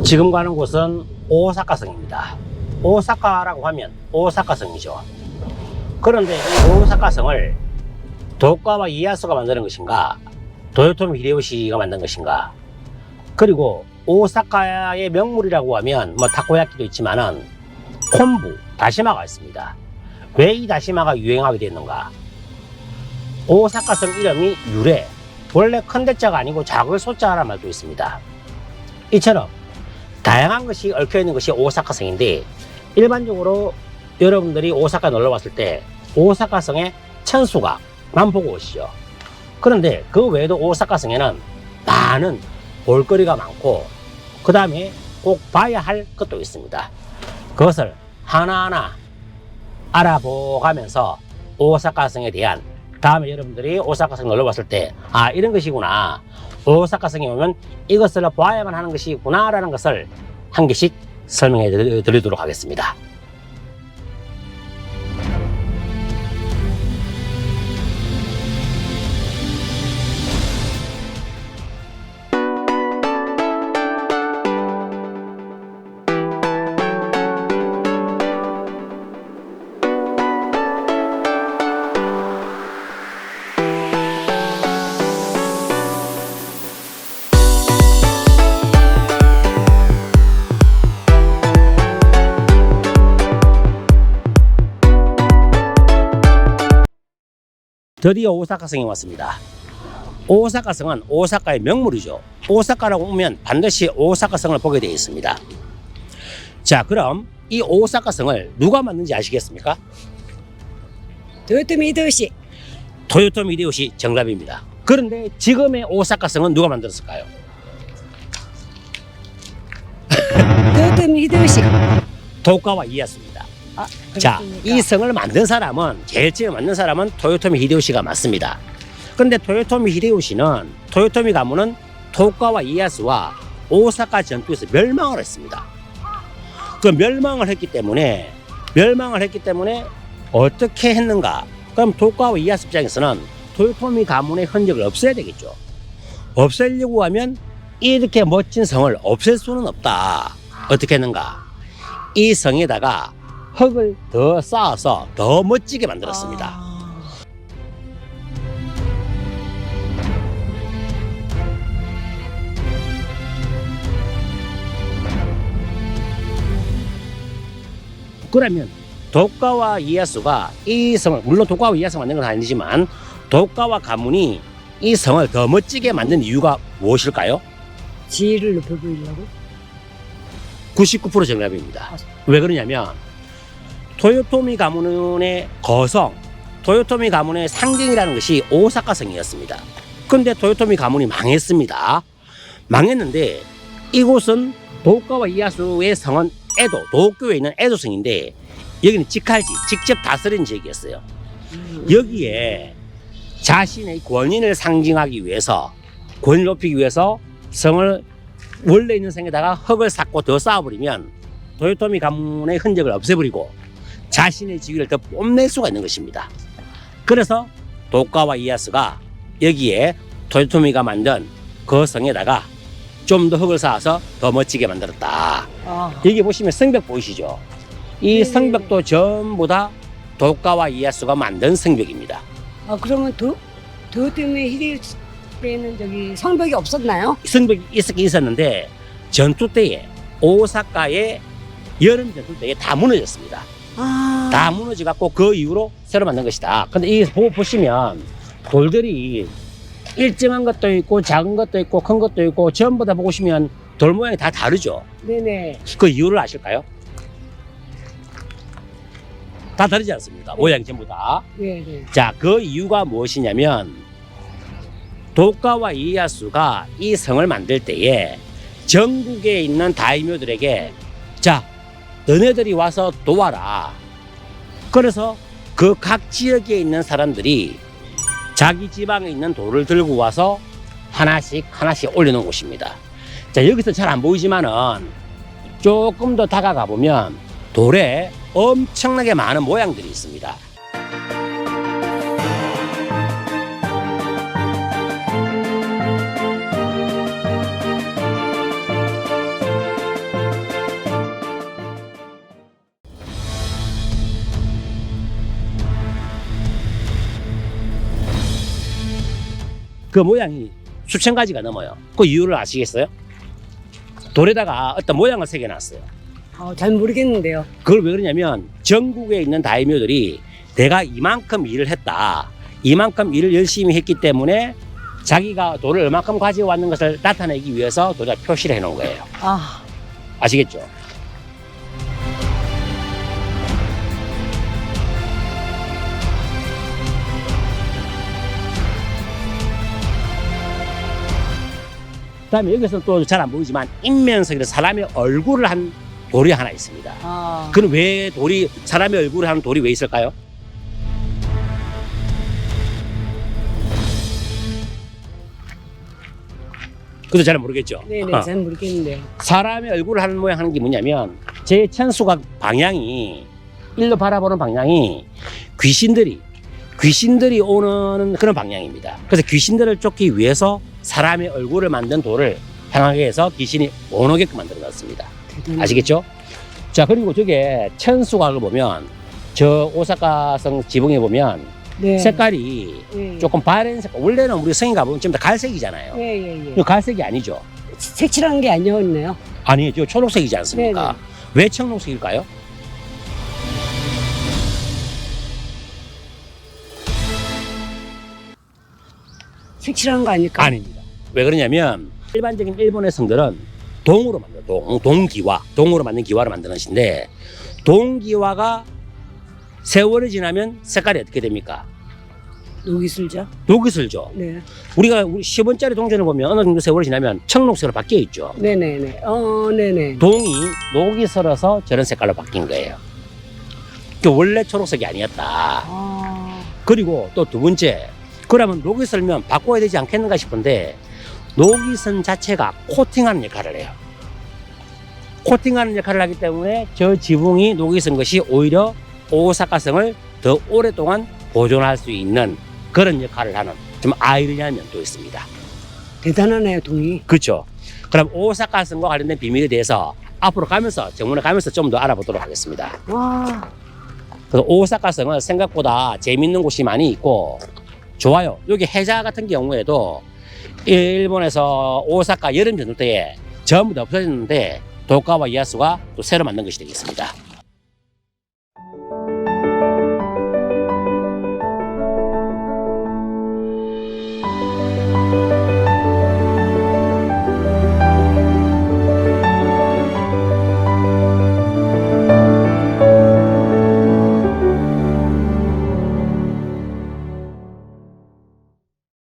지금 가는 곳은 오사카성입니다. 오사카라고 하면 오사카성이죠. 그런데 이 오사카성을 도쿠가와 이에야스가 만드는 것인가, 도요토미 히데요시가 만든 것인가, 그리고 오사카의 명물이라고 하면 뭐 타코야키도 있지만은 콤부, 다시마가 있습니다. 왜 이 다시마가 유행하게 됐는가? 오사카성 이름이 유래, 원래 큰 대자가 아니고 작은 소자라는 말도 있습니다. 이처럼 다양한 것이 얽혀있는 것이 오사카성인데, 일반적으로 여러분들이 오사카 놀러 왔을 때 오사카성의 천수각만 보고 오시죠. 그런데 그 외에도 오사카성에는 많은 볼거리가 많고, 그 다음에 꼭 봐야 할 것도 있습니다. 그것을 하나하나 알아보가면서 오사카성에 대한, 다음에 여러분들이 오사카성 놀러 왔을 때 이런 것이구나, 오사카성에 오면 이것을 봐야만 하는 것이구나 라는 것을 한 개씩 설명해 드리도록 하겠습니다. 드디어 오사카성에 왔습니다. 오사카성은 오사카의 명물이죠. 오사카라고 오면 반드시 오사카성을 보게 되어 있습니다. 자, 그럼 이 오사카성을 누가 만든지 아시겠습니까? 도요토미 히데요시. 도요토미 히데요시 정답입니다. 그런데 지금의 오사카성은 누가 만들었을까요? 도요토미 히데요시. 도쿠가와 이에야스입니다. 자, 이 성을 만든 사람은, 제일 처음 만든 사람은 도요토미 히데요시가 맞습니다. 근데 도요토미 히데요시는, 도요토미 가문은 도쿠가와 이에야스와 오사카 전투에서 멸망을 했습니다. 그 멸망을 했기 때문에 어떻게 했는가? 그럼 도쿠가와 이에야스 입장에서는 도요토미 가문의 흔적을 없애야 되겠죠. 없애려고 하면 이렇게 멋진 성을 없앨 수는 없다. 어떻게 했는가? 이 성에다가 흙을 더 쌓아서 더 멋지게 만들었습니다. 그러면 도쿠가와 이에야스가 이 성을, 물론 도쿠가와 이에야스가 만든 건 아니지만 도쿠가와 가문이 이 성을 더 멋지게 만든 이유가 무엇일까요? 지위를 높여 보이려고? 99% 정답입니다. 왜 그러냐면 도요토미 가문의 거성, 도요토미 가문의 상징이라는 것이 오사카성이었습니다. 근데 도요토미 가문이 망했습니다. 망했는데 이곳은 도쿠가와 이에야스의 성은 에도, 도쿄에 있는 에도성인데 여기는 직할지, 직접 다스린 지역이었어요. 여기에 자신의 권위를 상징하기 위해서, 권위를 높이기 위해서 성을, 원래 있는 성에다가 흙을 쌓고 더 쌓아버리면 도요토미 가문의 흔적을 없애버리고 자신의 지위를 더 뽐낼 수가 있는 것입니다. 그래서 도쿠가와 이에야스가 여기에 도요토미가 만든 그 성에다가 좀 더 흙을 쌓아서 더 멋지게 만들었다. 여기 보시면 성벽 보이시죠? 이 성벽도 전부 다 도쿠가와 이에야스가 만든 성벽입니다. 그러면 도요토미 히데요시 때는 저기 성벽이 없었나요? 성벽이 있었긴 있었는데 전투 때에, 오사카의 여름 전투 때에 다 무너졌습니다. 다 무너져갖고 그 이후로 새로 만든 것이다. 근데 이 보시면 돌들이 일정한 것도 있고 작은 것도 있고 큰 것도 있고 전부 다 보시면 돌 모양이 다 다르죠. 네네. 그 이유를 아실까요? 다 다르지 않습니까? 네. 모양이 전부 다. 네네. 자, 그 이유가 무엇이냐면 도쿠가와 이에야스가 이 성을 만들 때에 전국에 있는 다이묘들에게, 자, 너네들이 와서 도와라. 그래서 그 각 지역에 있는 사람들이 자기 지방에 있는 돌을 들고 와서 하나씩 올려놓은 곳입니다. 자, 여기서 잘 안 보이지만은 조금 더 다가가 보면 돌에 엄청나게 많은 모양들이 있습니다. 그 모양이 수천 가지가 넘어요. 그 이유를 아시겠어요? 돌에다가 어떤 모양을 새겨놨어요. 잘 모르겠는데요. 그걸 왜 그러냐면 전국에 있는 다이묘들이 내가 이만큼 일을 했다. 이만큼 일을 열심히 했기 때문에 자기가 돌을 얼마큼 가지고 왔는 것을 나타내기 위해서 돌에다 표시를 해놓은 거예요. 아, 아시겠죠? 그다음에 여기서는 또 잘 안 보이지만 인면석이라서 사람의 얼굴을 한 돌이 하나 있습니다. 아, 그럼 왜 돌이 사람의 얼굴을 하는 돌이 왜 있을까요? 그것도 잘 모르겠죠. 네네, 잘 모르겠는데요. 사람의 얼굴을 하는 모양 하는 게 뭐냐면 제 천수각 방향이 일로 바라보는 방향이 귀신들이 오는 그런 방향입니다. 그래서 귀신들을 쫓기 위해서 사람의 얼굴을 만든 돌을 향하게 해서 귀신이 못 오게끔 만들어 놨습니다. 아시겠죠? 자, 그리고 저게 천수각을 보면 저 오사카성 지붕에 보면 네. 색깔이 네. 조금 바른 색깔. 원래는 우리 성에 가보면 전부 다 갈색이잖아요. 예, 예, 예. 이거 갈색이 아니죠. 색칠한 게 아니었네요. 아니, 저 초록색이지 않습니까? 네네. 왜 청록색일까요? 색칠한 거 아닐까? 아닙니다. 왜 그러냐면 일반적인 일본의 성들은 동으로 만들어요. 동기화. 동으로 만든 기화를 만드는 것인데 동기화가 세월이 지나면 색깔이 어떻게 됩니까? 녹이 슬죠? 녹이 슬죠. 네. 우리 10원짜리 동전을 보면 어느 정도 세월이 지나면 청록색으로 바뀌어 있죠. 네네네. 네네. 동이 녹이 슬어서 저런 색깔로 바뀐 거예요. 그 원래 초록색이 아니었다. 아, 그리고 또 두 번째, 그러면 녹이 슬면 바꿔야 되지 않겠는가 싶은데 녹이 슬 자체가 코팅하는 역할을 해요. 코팅하는 역할을 하기 때문에 저 지붕이 녹이 슬 것이 오히려 오사카성을 더 오랫동안 보존할 수 있는 그런 역할을 하는 좀 아이러니한 면도 있습니다. 대단하네요, 동이. 그렇죠. 그럼 오사카성과 관련된 비밀에 대해서 앞으로 가면서 정문에 가면서 좀 더 알아보도록 하겠습니다. 와, 그래서 오사카성은 생각보다 재밌는 곳이 많이 있고 좋아요. 여기 해자 같은 경우에도 일본에서 오사카 여름 전투 때에 전부 다 없어졌는데 도카와 이에야스가 또 새로 만든 것이 되겠습니다.